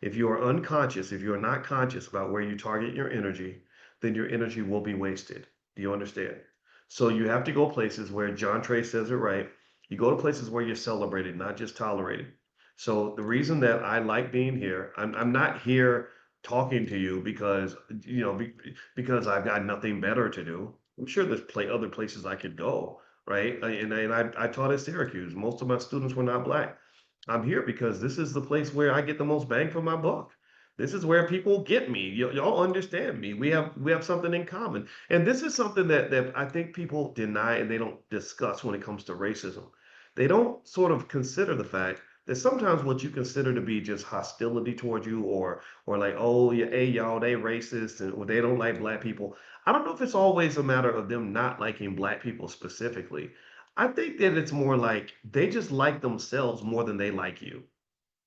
If you are unconscious, if you are not conscious about where you target your energy, then your energy will be wasted. Do you understand? So you have to go places where John Trey says it right. You go to places where you're celebrated, not just tolerated. So the reason that I like being here, I'm not here talking to you because because I've got nothing better to do. I'm sure there's other places I could go, right? And I taught at Syracuse. Most of my students were not black. I'm here because this is the place where I get the most bang for my buck. This is where people get me. Y'all understand me. We have something in common. And this is something that I think people deny and they don't discuss when it comes to racism. They don't sort of consider the fact that sometimes what you consider to be just hostility towards you or like, oh yeah, hey y'all, they racist and or they don't like black people. I don't know if it's always a matter of them not liking black people specifically. I think that it's more like they just like themselves more than they like you,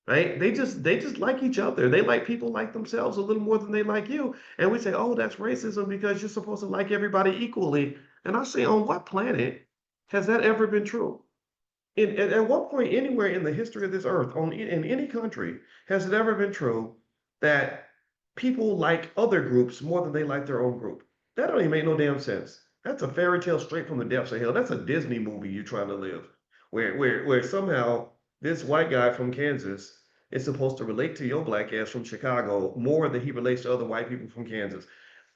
right? They just like each other. They like people like themselves a little more than they like you. And we say, oh, that's racism because you're supposed to like everybody equally. And I say, on what planet has that ever been true? At what point anywhere in the history of this earth, in any country, has it ever been true that people like other groups more than they like their own group? That don't even make no damn sense. That's a fairy tale straight from the depths of hell. That's a Disney movie you're trying to live, where somehow this white guy from Kansas is supposed to relate to your black ass from Chicago more than he relates to other white people from Kansas.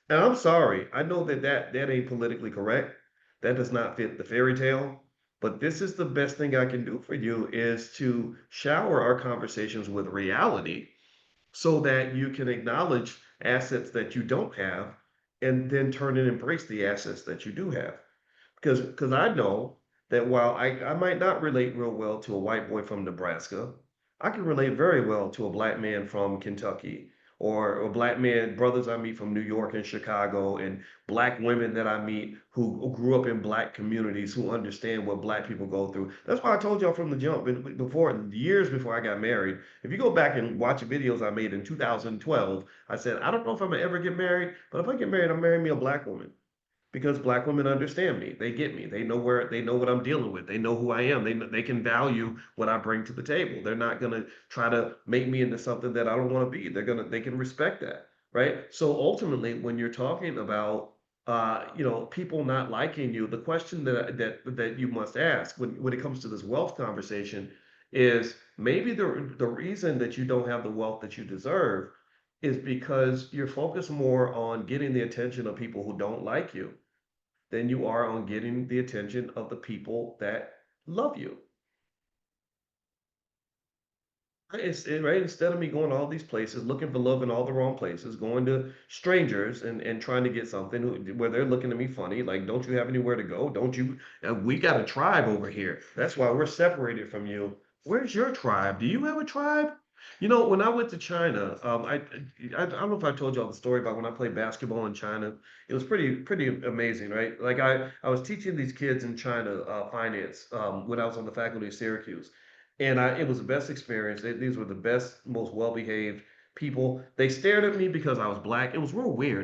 And I'm sorry, I know that ain't politically correct. That does not fit the fairy tale. But this is the best thing I can do for you is to shower our conversations with reality so that you can acknowledge assets that you don't have and then turn and embrace the assets that you do have. Because I know that while I might not relate real well to a white boy from Nebraska, I can relate very well to a black man from Kentucky or black man, brothers I meet from New York and Chicago, and black women that I meet who grew up in black communities who understand what black people go through. That's why I told y'all from the jump before, years before I got married. If you go back and watch the videos I made in 2012, I said, I don't know if I'm gonna ever get married, but if I get married, I'm marrying me a black woman because black women understand me. They get me. They know what I'm dealing with. They know who I am. They can value what I bring to the table. They're not gonna try to make me into something that I don't want to be. They can respect that, right? So ultimately, when you're talking about people not liking you, the question that you must ask when it comes to this wealth conversation is maybe the reason that you don't have the wealth that you deserve is because you're focused more on getting the attention of people who don't like you than you are on getting the attention of the people that love you. Right. Instead of me going to all these places, looking for love in all the wrong places, going to strangers and trying to get something where they're looking at me funny, like, don't you have anywhere to go? Don't you? We got a tribe over here. That's why we're separated from you. Where's your tribe? Do you have a tribe? When I went to China, I don't know if I told y'all the story about when I played basketball in China. It was pretty amazing, right? Like I was teaching these kids in China finance when I was on the faculty of Syracuse, and it was the best experience. These were the best, most well behaved people. They stared at me because I was black. It was real weird.